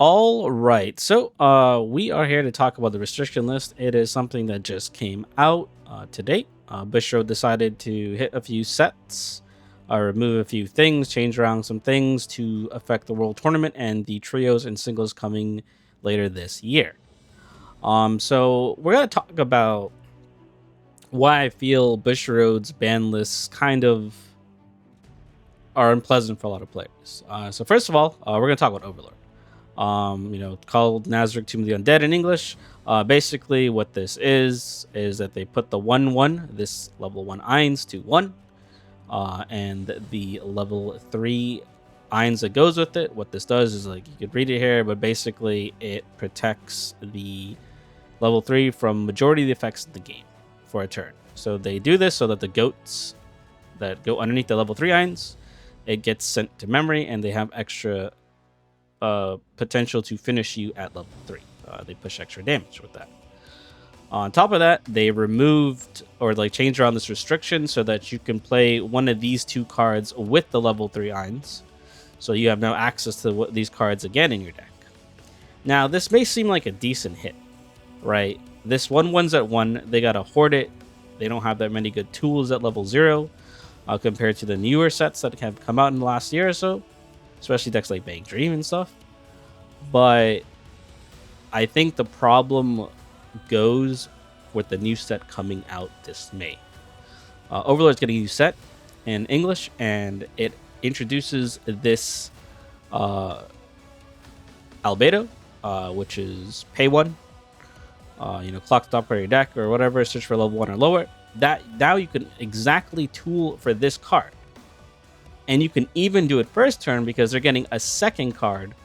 All right, so we are here to talk about the restriction list. It is something that just came out today. Bushiroad decided to hit a few sets, remove a few things, change around some things to affect the world tournament and the trios and singles coming later this year. So we're gonna talk about why I feel Bushiroad's ban lists kind of are unpleasant for a lot of players. So first of all, we're gonna talk about Overlord. Called Nazarick Tomb of the Undead in English. Basically, what this is that they put the 1/1, this level 1 Eins to 1, and the level 3 Eins that goes with it. What this does is, like, you could read it here, but basically it protects the level 3 from majority of the effects of the game for a turn. So they do this so that the goats that go underneath the level 3 Eins, it gets sent to memory, and they have extra potential to finish you at level 3. They push extra damage with that. On top of that, they removed or changed around this restriction so that you can play one of these two cards with the level 3 Eins. So you have no access to these cards again in your deck. Now, this may seem like a decent hit, right? This 1/1's at 1, they gotta hoard it. They don't have that many good tools at level 0 compared to the newer sets that have come out in the last year or so, especially decks like Bang Dream and stuff. But I think the problem goes with the new set coming out this May. Overlord's getting a new set in English, and it introduces this Albedo, which is pay 1. Clock stop for your deck or whatever, search for level 1 or lower. That now you can exactly tool for this card. And you can even do it first turn because they're getting a second card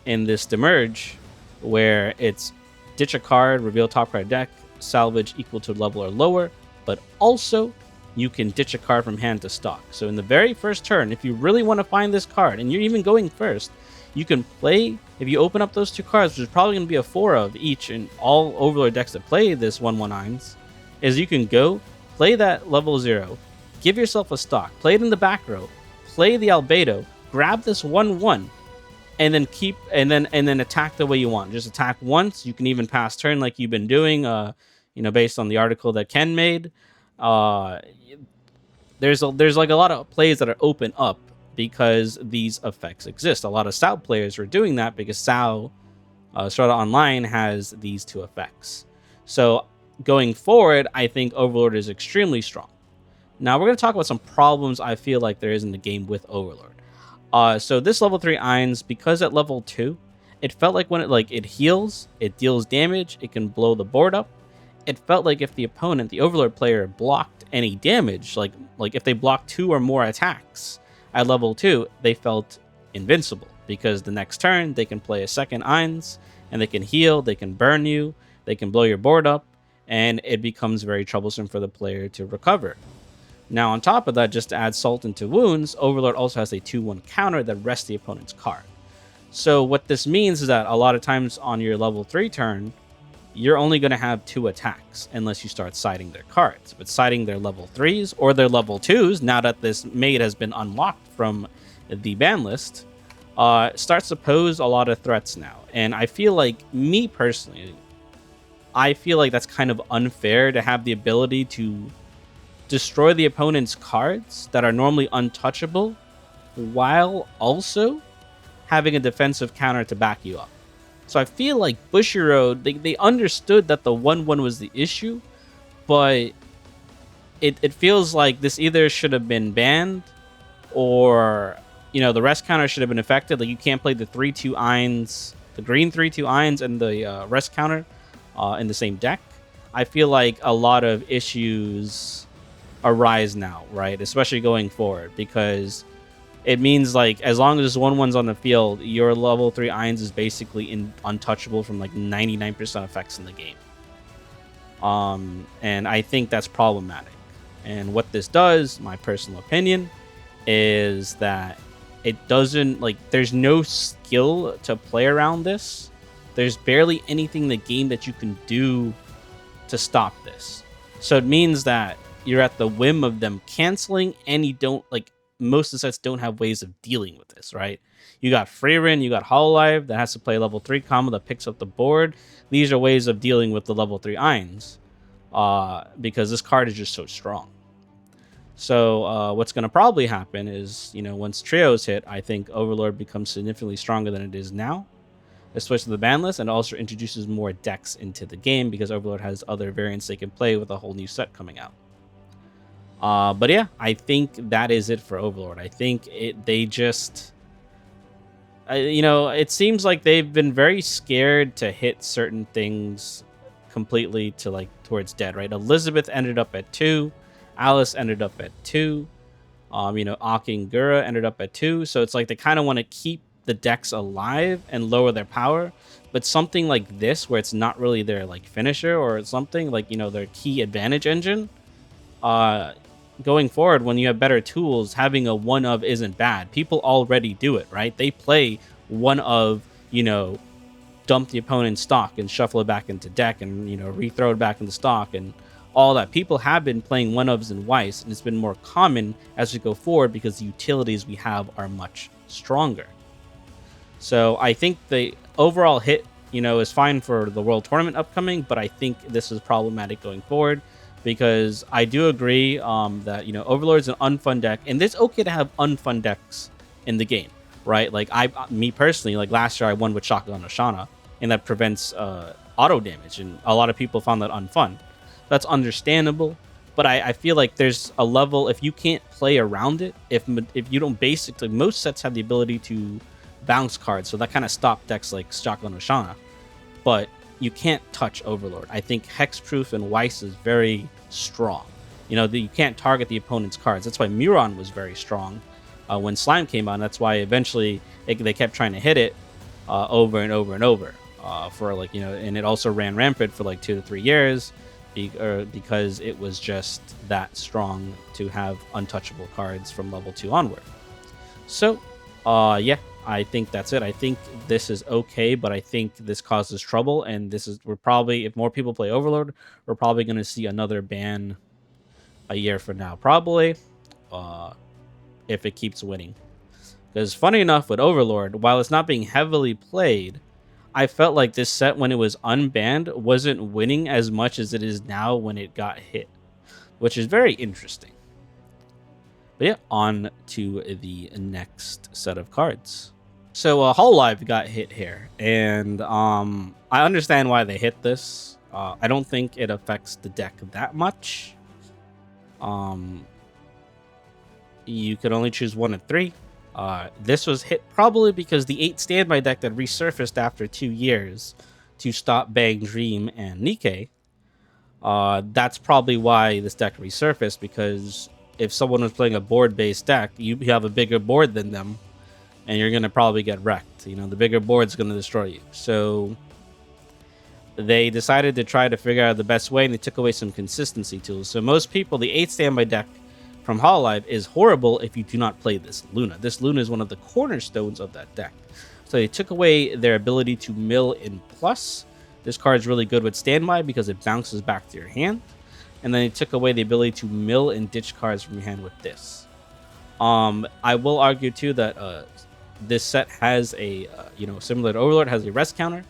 in this demerge where it's ditch a card, reveal top card deck, salvage equal to level or lower, but also you can ditch a card from hand to stock. So in the very first turn, if you really want to find this card and you're even going first, you can play, if you open up those two cards, which is probably going to be a 4 of each in all Overlord decks that play this 1/1 Eins, is you can go play that level 0, give yourself a stock, play it in the back row, play the Albedo, grab this 1/1, and then attack the way you want. Just attack once. You can even pass turn like you've been doing, based on the article that Ken made. There's like a lot of plays that are open up because these effects exist. A lot of SAO players are doing that because SAO, Strata Online, has these two effects. So going forward, I think Overlord is extremely strong. Now we're going to talk about some problems I feel like there is in the game with Overlord. So this level 3 Eins, because at level 2, it felt like when it heals, it deals damage, it can blow the board up. It felt like if the opponent, the Overlord player, blocked any damage, like if they blocked 2 or more attacks at level 2, they felt invincible because the next turn they can play a second Eins and they can heal, they can burn you, they can blow your board up, and it becomes very troublesome for the player to recover. Now, on top of that, just to add salt into wounds, Overlord also has a 2/1 counter that rests the opponent's card. So what this means is that a lot of times on your level 3 turn, you're only going to have 2 attacks unless you start siding their cards. But siding their level 3s or their level 2s, now that this maid has been unlocked from the ban list, starts to pose a lot of threats now. And I feel like, me personally, I feel like that's kind of unfair to have the ability to destroy the opponent's cards that are normally untouchable while also having a defensive counter to back you up. So I feel like Bushiroad, they understood that the 1/1 was the issue, but it feels like this either should have been banned or, the rest counter should have been affected. Like, you can't play the 3/2 Eins, the green 3/2 Eins and the rest counter in the same deck. I feel like a lot of issues arise now, right? Especially going forward, because it means like as long as this 1/1's on the field, your level 3 Eins is basically untouchable from like 99% effects in the game. And I think that's problematic. And what this does, my personal opinion, is that it doesn't, there's no skill to play around this. There's barely anything in the game that you can do to stop this. So it means that you're at the whim of them canceling, and you don't, most of the sets don't have ways of dealing with this, right? You got Freerin, you got Hololive that has to play level 3 combo that picks up the board. These are ways of dealing with the level 3 Irons, because this card is just so strong. So what's going to probably happen is, once trios hit, I think Overlord becomes significantly stronger than it is now, especially the Banlist, and also introduces more decks into the game because Overlord has other variants they can play with a whole new set coming out. But yeah, I think that is it for Overlord. I think they just, it seems like they've been very scared to hit certain things completely to towards dead, right? Elizabeth ended up at 2, Alice ended up at 2, Aki and Gura ended up at 2. So it's like they kind of want to keep the decks alive and lower their power, but something like this where it's not really their finisher or something their key advantage engine, going forward, when you have better tools, having a one of isn't bad. People already do it, right? They play one of, dump the opponent's stock and shuffle it back into deck and, rethrow it back into stock and all that. People have been playing one ofs in Weiss, and it's been more common as we go forward because the utilities we have are much stronger. So I think the overall hit, is fine for the World Tournament upcoming, but I think this is problematic going forward. Because I do agree that, Overlord's an unfun deck, and it's okay to have unfun decks in the game, right? Me personally, last year I won with Shotgun Oshana, and that prevents auto damage, and a lot of people found that unfun. That's understandable, but I feel like there's a level, if you can't play around it, if you don't basically, most sets have the ability to bounce cards, so that kind of stopped decks like Shotgun Oshana, but you can't touch Overlord. I think Hexproof and Weiss is very strong. You can't target the opponent's cards. That's why Muron was very strong when Slime came out. And that's why eventually they kept trying to hit it over and over and over and it also ran rampant for 2 to 3 years because it was just that strong to have untouchable cards from level 2 onward. So, yeah. I think that's it. I think this is okay, but I think this causes trouble, and we're probably, if more people play Overlord, we're probably going to see another ban a year from now, probably, if it keeps winning. Because funny enough, with Overlord, while it's not being heavily played, I felt like this set, when it was unbanned, wasn't winning as much as it is now when it got hit, which is very interesting. But yeah, on to the next set of cards. So Hololive got hit here, and I understand why they hit this. I don't think it affects the deck that much. You could only choose 1 of 3. This was hit probably because the 8 standby deck that resurfaced after 2 years to stop Bang Dream and Nikke. That's probably why this deck resurfaced, because if someone was playing a board-based deck, you have a bigger board than them, and you're going to probably get wrecked. The bigger board's going to destroy you. So they decided to try to figure out the best way, and they took away some consistency tools. So most people, the 8 standby deck from Hololive is horrible if you do not play this Luna. This Luna is one of the cornerstones of that deck. So they took away their ability to mill in plus. This card is really good with standby because it bounces back to your hand. And then they took away the ability to mill and ditch cards from your hand with this. I will argue too that this set has a, similar to Overlord, has a rest counter,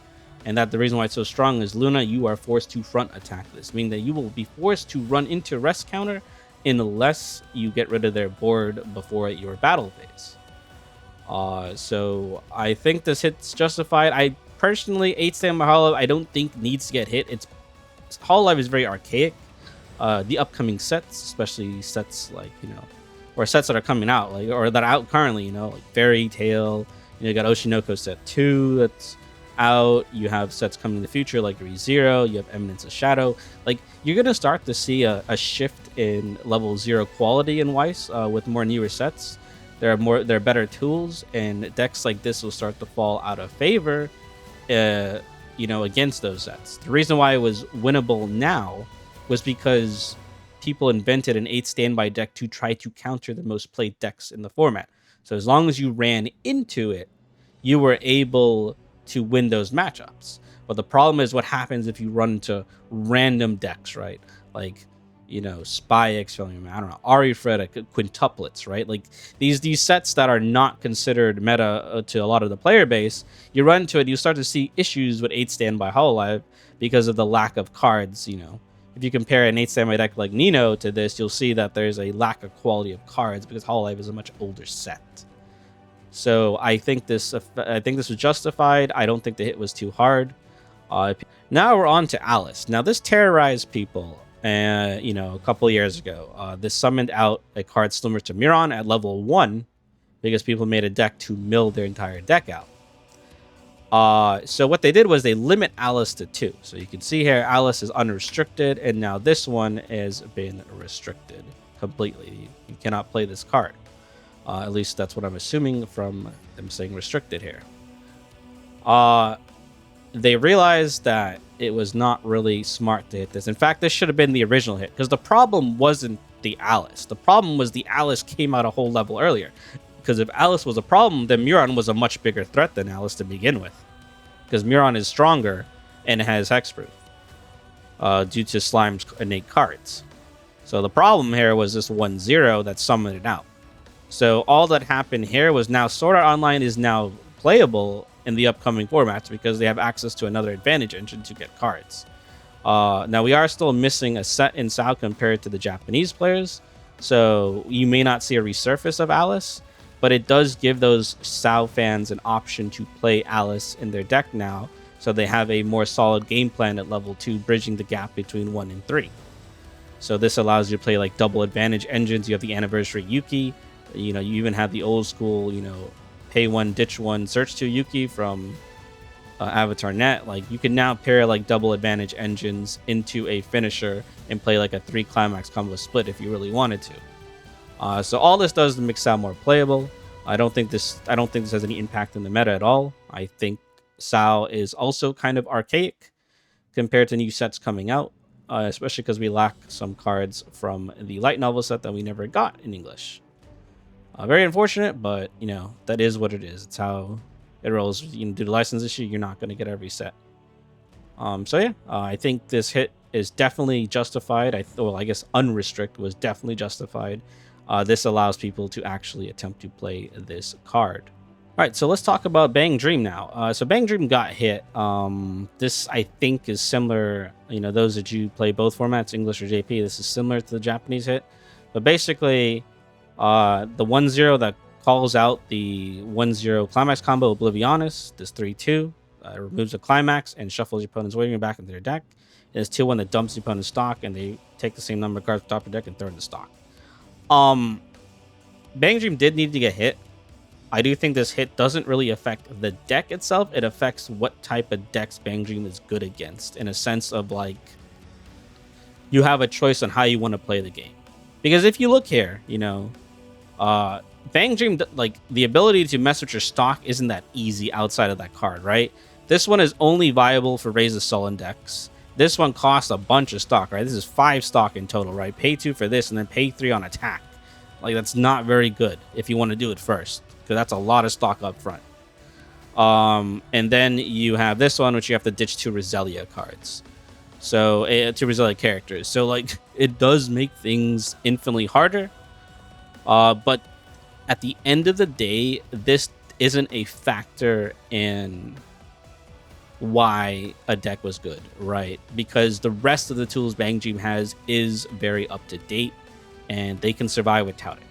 and that the reason why it's so strong is Luna, you are forced to front attack this, meaning that you will be forced to run into rest counter unless you get rid of their board before your battle phase. So I think this hit's justified. I personally, 8 standby Hololive, I don't think needs to get hit. Hololive is very archaic. The upcoming sets, especially sets or sets that are coming out, or that are out currently, like Fairy Tail, you got Oshinoko set 2 that's out. You have sets coming in the future like ReZero. You have Eminence of Shadow. You're gonna start to see a shift in level 0 quality in Weiss with more newer sets. There are better tools, and decks like this will start to fall out of favor, against those sets. The reason why it was winnable now was because people invented an 8 standby deck to try to counter the most played decks in the format. So as long as you ran into it, you were able to win those matchups. But the problem is what happens if you run into random decks, right? Spyx from, I don't know, Arifred, quintuplets, right? Like these sets that are not considered meta to a lot of the player base, you run into it, you start to see issues with 8 standby Hololive because of the lack of cards. If you compare an 8 standby deck like Nino to this, you'll see that there's a lack of quality of cards because Hololive is a much older set. So I think this was justified. I don't think the hit was too hard. Now we're on to Alice. Now this terrorized people. A couple years ago, this summoned out a card similar to Miron at level 1 because people made a deck to mill their entire deck out. So what they did was they limit Alice to 2. So you can see here, Alice is unrestricted, and now this one has been restricted completely. You cannot play this card. At least that's what I'm assuming from them saying restricted here. They realized that it was not really smart to hit this. In fact, this should have been the original hit, because the problem wasn't the Alice. The problem was the Alice came out a whole level earlier. Because if Alice was a problem, then Miron was a much bigger threat than Alice to begin with. Because Miron is stronger and it has hexproof due to Slime's innate cards. So the problem here was this 1-0 that summoned it out. So all that happened here was now Sword Art Online is now playable in the upcoming formats because they have access to another advantage engine to get cards. Now we are still missing a set in SAO compared to the Japanese players, so you may not see a resurface of Alice, but it does give those SAO fans an option to play Alice in their deck now, so they have a more solid game plan at level 2, bridging the gap between 1 and 3. So this allows you to play like double advantage engines. You have the Anniversary Yuki, you even have the old school, pay 1, ditch 1, search 2 Yuki from Avatar Net. Like you can now pair like double advantage engines into a finisher and play like a 3 climax combo split if you really wanted to. So all this does to make SAO more playable. I don't think this has any impact in the meta at all. I think SAO is also kind of archaic compared to new sets coming out, especially because we lack some cards from the light novel set that we never got in English. Very unfortunate, but that is what it is. It's how it rolls. Due to the license issue, you're not going to get every set. I think this hit is definitely justified. I guess unrestrict was definitely justified. This allows people to actually attempt to play this card. All right, so let's talk about Bang Dream now. So Bang Dream got hit. This I think is similar. Those that you play both formats, English or JP, this is similar to the Japanese hit, but basically. The 1-0 that calls out the 1-0 climax combo Oblivionis, this 3-2, removes a climax and shuffles your opponent's waiting back into their deck. And it's 2-1 that dumps the opponent's stock, and they take the same number of cards from top of the deck and throw it in the stock. Bang Dream did need to get hit. I do think this hit doesn't really affect the deck itself. It affects what type of decks Bang Dream is good against, in a sense of like you have a choice on how you want to play the game. Because if you look here, Bang Dream, like the ability to mess with your stock isn't that easy outside of that card, right? This one is only viable for Raise the Sullen decks. This one costs a bunch of stock, right? This is 5 stock in total, right? Pay 2 for this and then pay 3 on attack. Like that's not very good if you want to do it first, because that's a lot of stock up front. And then you have this one, which you have to ditch 2 Roselia cards. So 2 Roselia characters. So like it does make things infinitely harder. But at the end of the day, this isn't a factor in why a deck was good, right? Because the rest of the tools Bang Dream has is very up to date, and they can survive without it.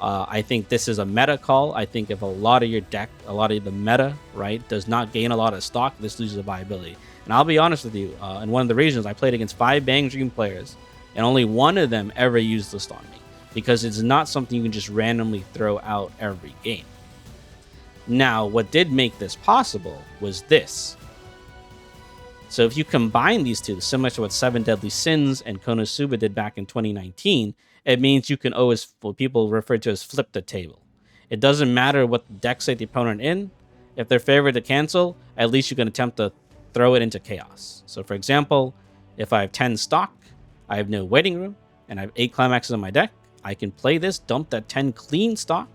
I think this is a meta call. I think if a lot of your deck, a lot of the meta, right, does not gain a lot of stock, this loses the viability. And I'll be honest with you, in one of the regions, I played against 5 Bang Dream players, and only one of them ever used this on me, because it's not something you can just randomly throw out every game. Now, what did make this possible was this. So if you combine these two, similar to what 7 Deadly Sins and Konosuba did back in 2019, it means you can always, what people refer to as flip the table. It doesn't matter what deck state the opponent in. If they're favored to cancel, at least you can attempt to throw it into chaos. So for example, if I have 10 stock, I have no waiting room, and I have 8 climaxes in my deck, I can play this, dump that 10 clean stock,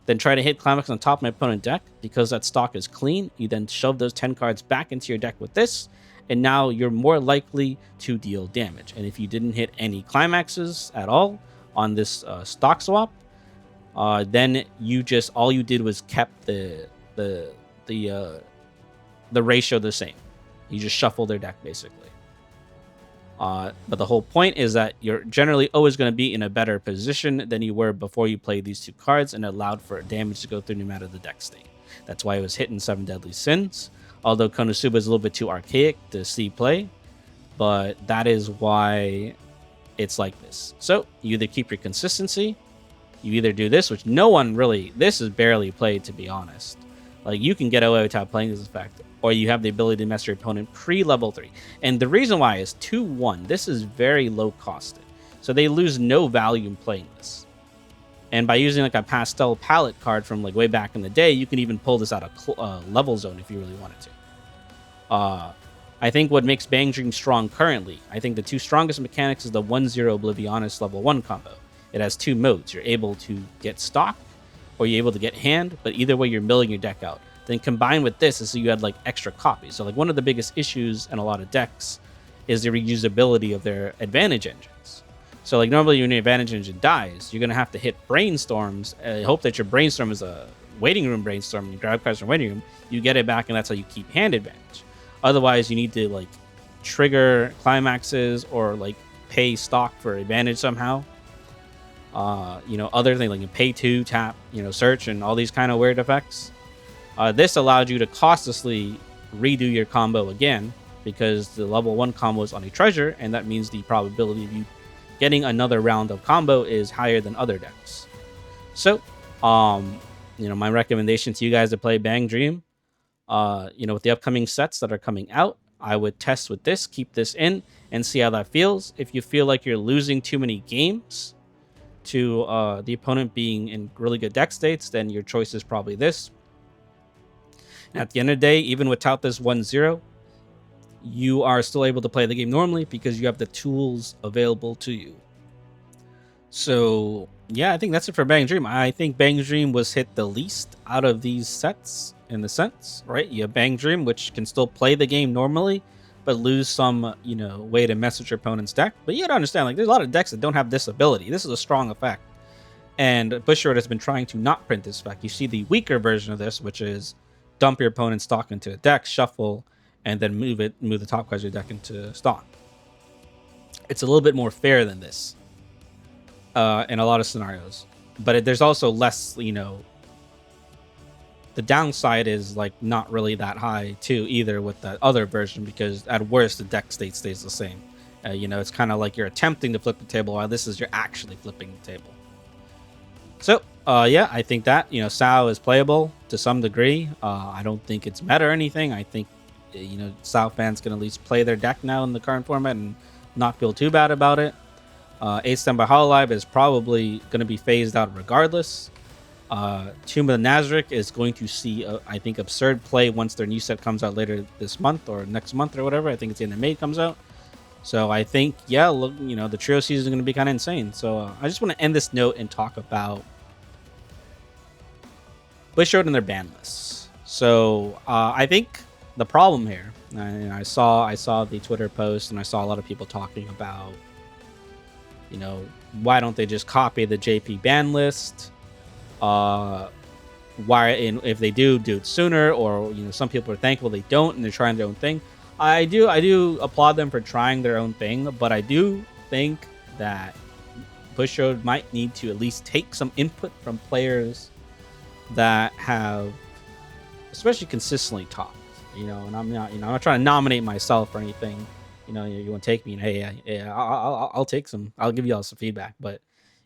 then try to hit climax on top of my opponent's deck. Because that stock is clean, you then shove those 10 cards back into your deck with this, and now you're more likely to deal damage. And if you didn't hit any climaxes at all on this stock swap, then all you did was kept the ratio the same. You just shuffle their deck basically. But the whole point is that you're generally always going to be in a better position than you were before you played these two cards, and allowed for damage to go through no matter the deck state. That's why it was hitting 7 Deadly Sins, although Konosuba is a little bit too archaic to see play, but that is why it's like this. So you either keep your consistency, you either do this, which this is barely played, to be honest. Like, you can get away without playing this effect, or you have the ability to mess your opponent pre-level 3. And the reason why is 2-1. This is very low costed, so they lose no value in playing this. And by using like a pastel palette card from like way back in the day, you can even pull this out of level zone if you really wanted to. I think what makes Bang Dream strong currently, I think the two strongest mechanics is the 1-0 Oblivionis level 1 combo. It has two modes. You're able to get stock, or you're able to get hand, but either way you're milling your deck out. Then combined with this is so you had like extra copies. So like one of the biggest issues in a lot of decks is the reusability of their advantage engines. So like normally when your advantage engine dies, you're going to have to hit brainstorms, hope that your brainstorm is a waiting room brainstorm, you grab cards from waiting room, you get it back, and that's how you keep hand advantage. Otherwise you need to like trigger climaxes or like pay stock for advantage somehow. Other things like you pay to tap, search, and all these kind of weird effects. This allowed you to costlessly redo your combo again, because the level 1 combo is on a treasure, and that means the probability of you getting another round of combo is higher than other decks. So, my recommendation to you guys to play Bang Dream, with the upcoming sets that are coming out, I would test with this, keep this in, and see how that feels. If you feel like you're losing too many games to the opponent being in really good deck states, then your choice is probably this. And at the end of the day, even without this 1-0, you are still able to play the game normally because you have the tools available to you. So yeah, I think that's it for Bang Dream. I think Bang Dream was hit the least out of these sets in the sense, right? You have Bang Dream, which can still play the game normally, but lose some, way to mess with your opponent's deck. But you gotta understand, like, there's a lot of decks that don't have this ability. This is a strong effect. And Bushiroad has been trying to not print this effect. You see the weaker version of this, which is dump your opponent's stock into a deck, shuffle, and then move the top cards of your deck into stock. It's a little bit more fair than this in a lot of scenarios. But there's also less, the downside is like not really that high too either with that other version, because at worst the deck state stays the same. It's kind of like you're attempting to flip the table, while this is you're actually flipping the table. So I think that Sao is playable to some degree. I don't think it's meta or anything. I think Sao fans can at least play their deck now in the current format and not feel too bad about it. 8th Stand by Hololive is probably going to be phased out regardless. Tomb of the Nazarick is going to see, I think, absurd play once their new set comes out later this month or next month or whatever. I think it's the end of May it comes out. So I think, look, the trio season is going to be kind of insane. So I just want to end this note and talk about Bushiroad and their ban lists. So I think the problem here, I saw the Twitter post and I saw a lot of people talking about, why don't they just copy the JP ban list? If they do it sooner, or some people are thankful they don't and they're trying their own thing. I do applaud them for trying their own thing, but I do think that Bushiroad might need to at least take some input from players that have especially consistently talked, and I'm not trying to nominate myself or anything. You want to take me and hey, I'll take some, I'll give you all some feedback, but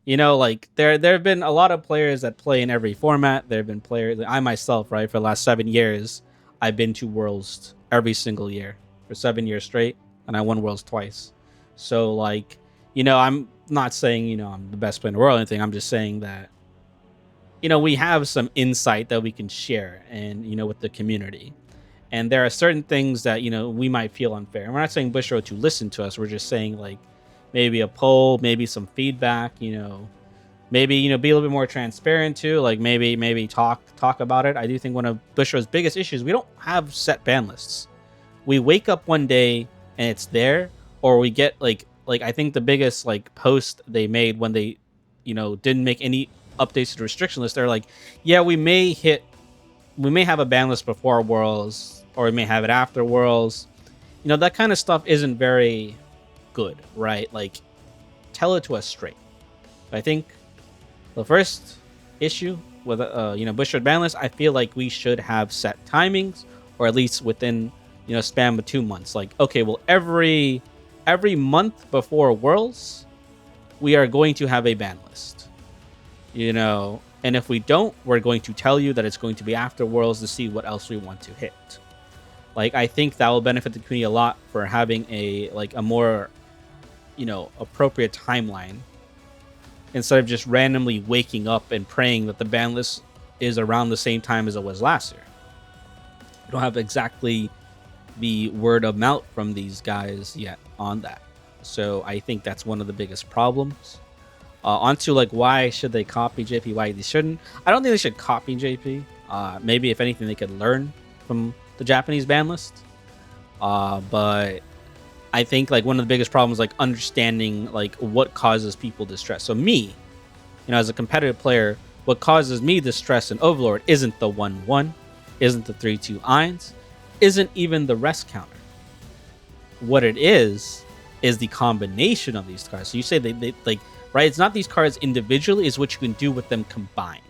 like there have been a lot of players that play in every format. There have been players, I myself, right, for the last 7 years, I've been to Worlds every single year for 7 years straight, and I won Worlds twice. So like, I'm not saying, I'm the best player in the world or anything. I'm just saying that, we have some insight that we can share and, with the community. And there are certain things that, we might feel unfair. And we're not saying Bushiroad to listen to us. We're just saying like maybe a poll, maybe some feedback, maybe, be a little bit more transparent too. Like maybe talk about it. I do think one of Bushiroad's biggest issues, we don't have set ban lists. we wake up one day and it's there, or we get like I think the biggest like post they made when they, didn't make any updates to the restriction list, they're like, yeah, we may have a ban list before Worlds, or we may have it after Worlds. That kind of stuff isn't very good, right? Like, tell it to us straight. I think the first issue with Bushiroad ban list, I feel like we should have set timings, or at least within span of 2 months. Like, okay, well, every month before Worlds, we are going to have a ban list. And if we don't, we're going to tell you that it's going to be after Worlds to see what else we want to hit. Like, I think that will benefit the community a lot for having a more, appropriate timeline, instead of just randomly waking up and praying that the ban list is around the same time as it was last year. We don't have exactly the word of mouth from these guys yet on that. So I think that's one of the biggest problems. Onto why should they copy JP, why they shouldn't. I don't think they should copy JP. Maybe if anything they could learn from the Japanese ban list. But I think one of the biggest problems is understanding what causes people distress. So me, as a competitive player, what causes me distress in Overlord isn't the 1-1, isn't the 3-2 Eins, isn't even the rest counter. What it is the combination of these cards. So you say they right? It's not these cards individually, it's what you can do with them combined,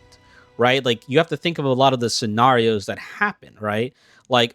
right? You have to think of a lot of the scenarios that happen, right?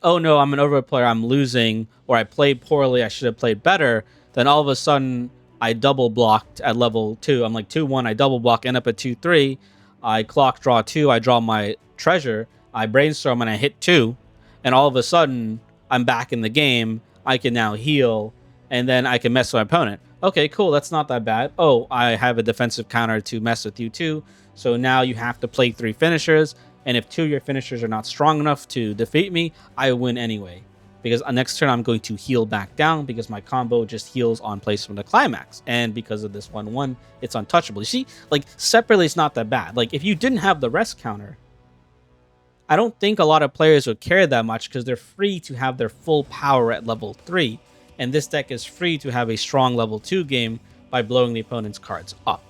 Oh no, I'm an Overlord player, I'm losing, or I played poorly, I should have played better. Then all of a sudden, I double blocked at level 2. I'm 2-1, I double block, end up at 2-3. I clock draw 2, I draw my treasure, I brainstorm, and I hit 2. And all of a sudden, I'm back in the game. I can now heal, and then I can mess with my opponent. Okay, cool, that's not that bad. Oh, I have a defensive counter to mess with you too. So now you have to play 3 finishers. And if 2 of your finishers are not strong enough to defeat me, I win anyway. Because next turn I'm going to heal back down, because my combo just heals on placement of climax. And because of this 1-1, it's untouchable. You see, separately it's not that bad. If you didn't have the rest counter, I don't think a lot of players would care that much, because they're free to have their full power at level 3. And this deck is free to have a strong level 2 game by blowing the opponent's cards up,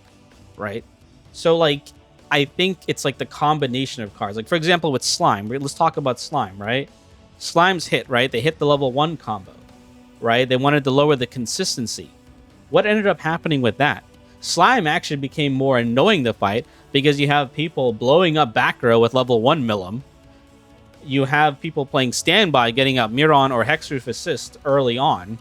right? So I think it's the combination of cards. For example, with Slime, let's talk about Slime, right? Slime's hit, right? They hit the level 1 combo, right? They wanted to lower the consistency. What ended up happening with that? Slime actually became more annoying to fight, because you have people blowing up back row with level 1 Milim. You have people playing standby, getting out Miron or Hexproof Assist early on.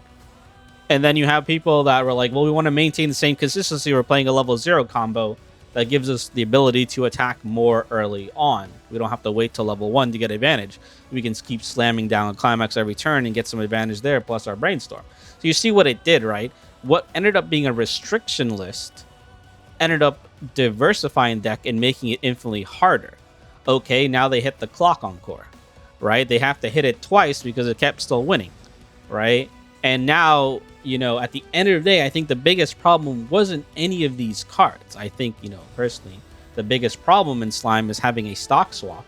And then you have people that were well, we want to maintain the same consistency. We're playing a level 0 combo that gives us the ability to attack more early on. We don't have to wait till level 1 to get advantage. We can keep slamming down on climax every turn and get some advantage there, plus our brainstorm. So you see what it did, right? What ended up being a restriction list ended up diversifying deck and making it infinitely harder. Okay, now they hit the clock encore, right? They have to hit it twice because it kept still winning, right? And now, at the end of the day, I think the biggest problem wasn't any of these cards. I think, personally, the biggest problem in Slime is having a stock swap,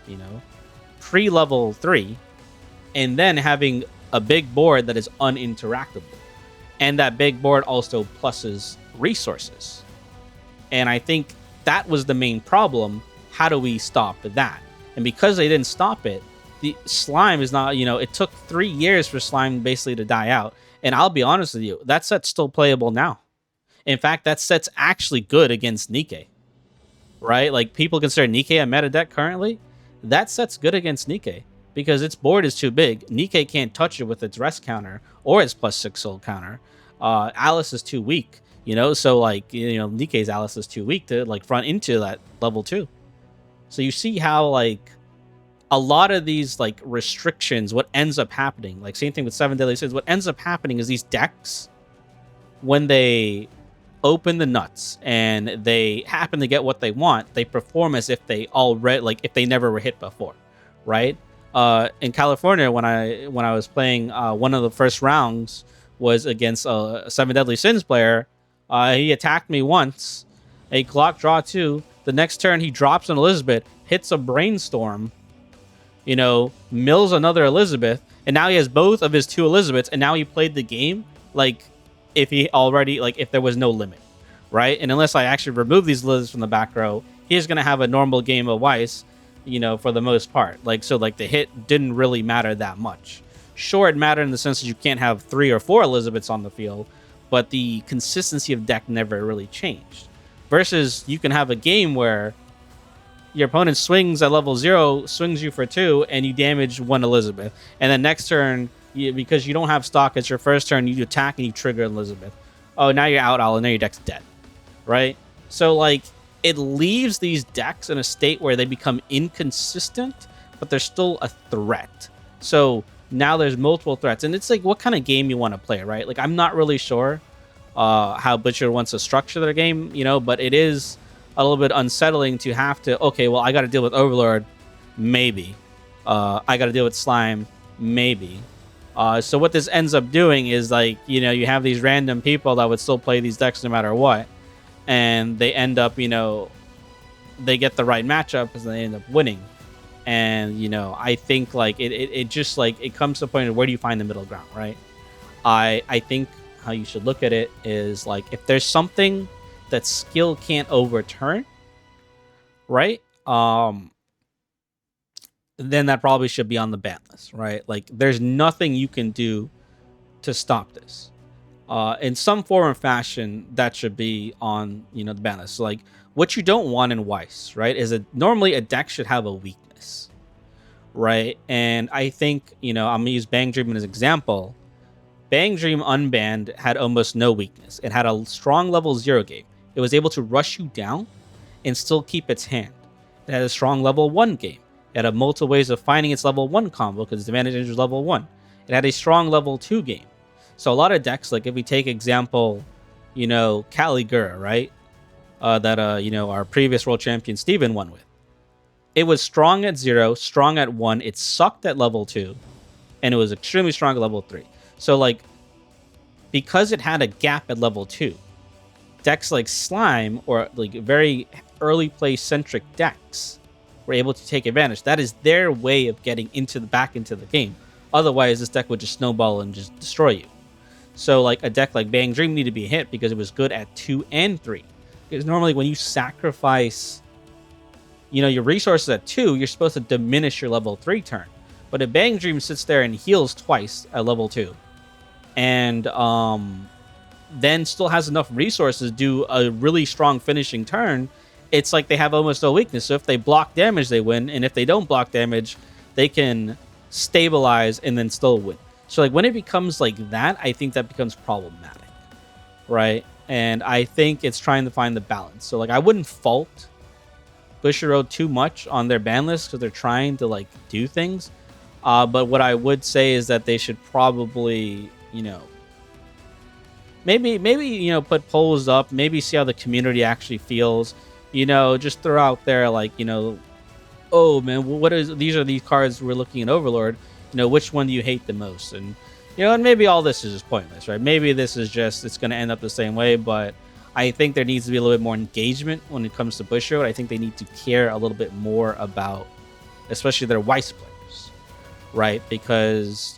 pre-level 3, and then having a big board that is uninteractable. And that big board also pluses resources. And I think that was the main problem. How do we stop that? And because they didn't stop it, the Slime is not, it took 3 years for Slime basically to die out. And I'll be honest with you, that set's still playable now. In fact, that set's actually good against Nikke, right? People consider Nikke a meta deck currently. That set's good against Nikke because its board is too big. Nikke can't touch it with its rest counter or its +6 soul counter. Alice is too weak, so Nikke's Alice is too weak to front into that level 2. So you see how a lot of these restrictions, what ends up happening, same thing with 7 Deadly Sins, what ends up happening is these decks, when they open the nuts and they happen to get what they want, they perform as if they already, if they never were hit before, right? In California, when I was playing, one of the first rounds was against a 7 Deadly Sins player. He attacked me once, a clock draw 2. The next turn, he drops an Elizabeth, hits a brainstorm, mills another Elizabeth, And now he has both of his 2 Elizabeths, and now he played the game like if he already, like if there was no limit, right? And unless I actually remove these Elizabeths from the back row, he's gonna have a normal game of Weiss, for the most part. Like, so like the hit didn't really matter that much. Sure, it mattered in the sense that you can't have 3 or 4 Elizabeths on the field, but the consistency of deck never really changed. Versus you can have a game where your opponent swings at level 0, swings you for 2, and you damage 1 Elizabeth. And then next turn, because you don't have stock, it's your first turn, you attack and you trigger Elizabeth. Oh, now you're out, Owl, and now your deck's dead. Right? So, like, it leaves these decks in a state where they become inconsistent, but they're still a threat. So now there's multiple threats. And it's like, what kind of game you want to play, right? Like, I'm not really sure how Bushiroad wants to structure their game, but it is a little bit unsettling to have to, okay, well, I got to deal with Overlord, maybe. I got to deal with Slime, maybe. So what this ends up doing is, like, you have these random people that would still play these decks no matter what. And they end up, they get the right matchup because they end up winning. And, I think, like, it just, like, it comes to a point of where do you find the middle ground, right? I think how you should look at it is, like, if there's something that skill can't overturn, right? Then that probably should be on the ban list, right? Like, there's nothing you can do to stop this. In some form or fashion, that should be on, the ban list. So, like, what you don't want in Weiss, right, is normally a deck should have a weakness, right? And I think, I'm gonna use Bang Dream as an example. Bang Dream Unbanned had almost no weakness. It had a strong level 0 game. It was able to rush you down and still keep its hand. It had a strong level 1 game. It had multiple ways of finding its level 1 combo because its advantage is level 1. It had a strong level 2 game. So a lot of decks, like if we take example, Caligura, right? That, our previous world champion Steven won with. It was strong at 0, strong at 1. It sucked at level 2. And it was extremely strong at level 3. So, like, because it had a gap at level 2, decks like Slime or like very early play centric decks were able to take advantage. That is their way of getting back into the game. Otherwise, this deck would just snowball and just destroy you. So, like, a deck like Bang Dream needed to be hit because it was good at 2 and 3. Because normally when you sacrifice, your resources at 2, you're supposed to diminish your level 3 turn. But if Bang Dream sits there and heals twice at level 2, and then still has enough resources to do a really strong finishing turn, it's like they have almost no weakness. So if they block damage, they win. And if they don't block damage, they can stabilize and then still win. So, like, when it becomes like that, I think that becomes problematic, right? And I think it's trying to find the balance. So, like, I wouldn't fault Bushiroad too much on their ban list because they're trying to, like, do things. But what I would say is that they should probably, maybe put polls up, maybe see how the community actually feels, just throw out there, like, oh man, these are these cards we're looking at Overlord, which one do you hate the most? And and maybe all this is just pointless, right? Maybe this is just, it's going to end up the same way, but I think there needs to be a little bit more engagement when it comes to Bushiroad. I think they need to care a little bit more about, especially their Weiss players, right? Because,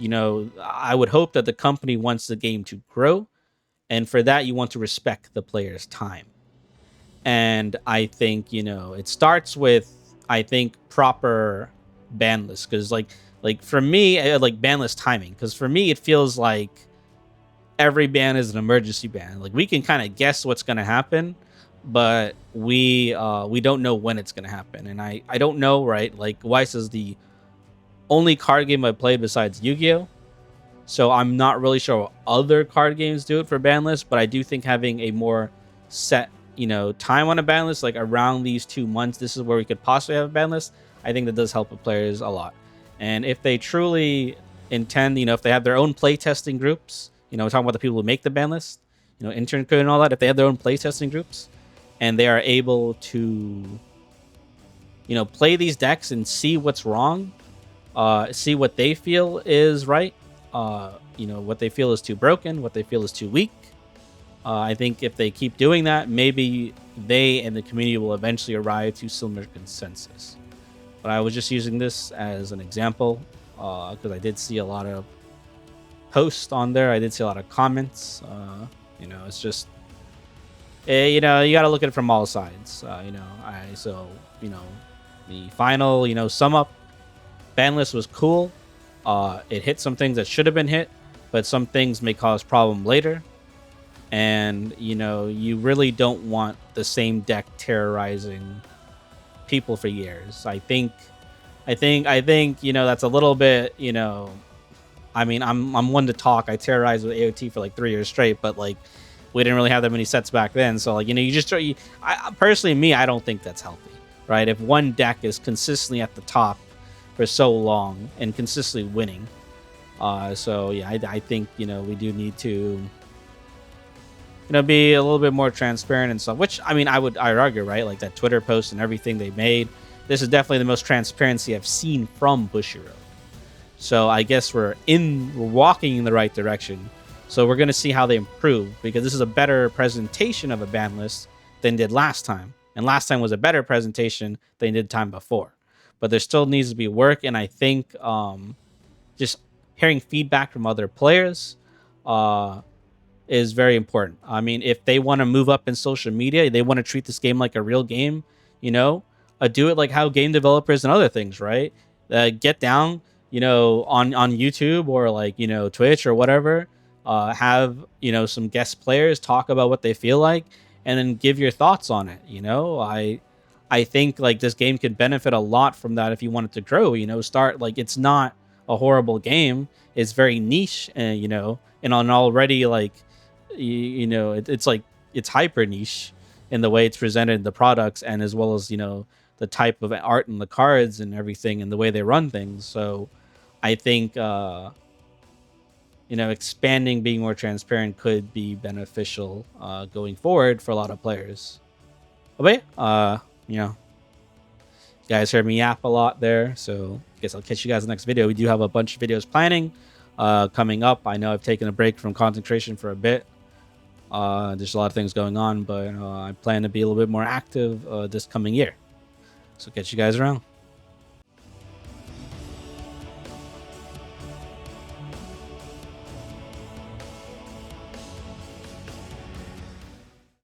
I would hope that the company wants the game to grow, and for that, you want to respect the player's time. And I think, it starts with, I think, proper ban list. Because, like for me, like ban list timing. Because for me, it feels like every ban is an emergency ban. Like, we can kind of guess what's going to happen, but we don't know when it's going to happen. And I don't know, right? Like, Weiss is the only card game I played besides Yu-Gi-Oh! So I'm not really sure what other card games do it for ban list, but I do think having a more set, time on a ban list, like around these 2 months, this is where we could possibly have a ban list. I think that does help the players a lot. And if they truly intend, if they have their own playtesting groups, we're talking about the people who make the ban list, intern code and all that, if they have their own playtesting groups and they are able to, play these decks and see what's wrong, see what they feel is right, what they feel is too broken, what they feel is too weak. I think if they keep doing that, maybe they and the community will eventually arrive to similar consensus. But I was just using this as an example. because I did see a lot of posts on there. I did see a lot of comments. It's just you got to look at it from all sides. The final sum up. Banlist was cool. It hit some things that should have been hit, but some things may cause problem later. And you really don't want the same deck terrorizing people for years. I think that's a little bit. I mean, I'm one to talk. I terrorized with AOT for like 3 years straight, but like we didn't really have that many sets back then. So like you just personally, I don't think that's healthy, right? If one deck is consistently at the top for so long and consistently winning, I think we do need to be a little bit more transparent and stuff. Which I mean, I would argue, right? Like that Twitter post and everything they made. This is definitely the most transparency I've seen from Bushiroad. So I guess we're walking in the right direction. So we're going to see how they improve, because this is a better presentation of a ban list than did last time. And last time was a better presentation than did time before. But there still needs to be work. And I think just hearing feedback from other players is very important. I mean, if they want to move up in social media, they want to treat this game like a real game, do it like how game developers and other things, right? Get down, on YouTube or like, Twitch or whatever, have, some guest players talk about what they feel like and then give your thoughts on it. I think like this game could benefit a lot from that if you want it to grow, start like, it's not a horrible game. It's very niche and, and on already like, it's like, it's hyper niche in the way it's presented, the products, and as well as, the type of art and the cards and everything and the way they run things. So I think, expanding, being more transparent could be beneficial going forward for a lot of players. But you guys heard me yap a lot there, so I guess I'll catch you guys in the next video. We do have a bunch of videos planning coming up. I know I've taken a break from concentration for a bit. There's a lot of things going on, but I plan to be a little bit more active this coming year. So catch you guys around.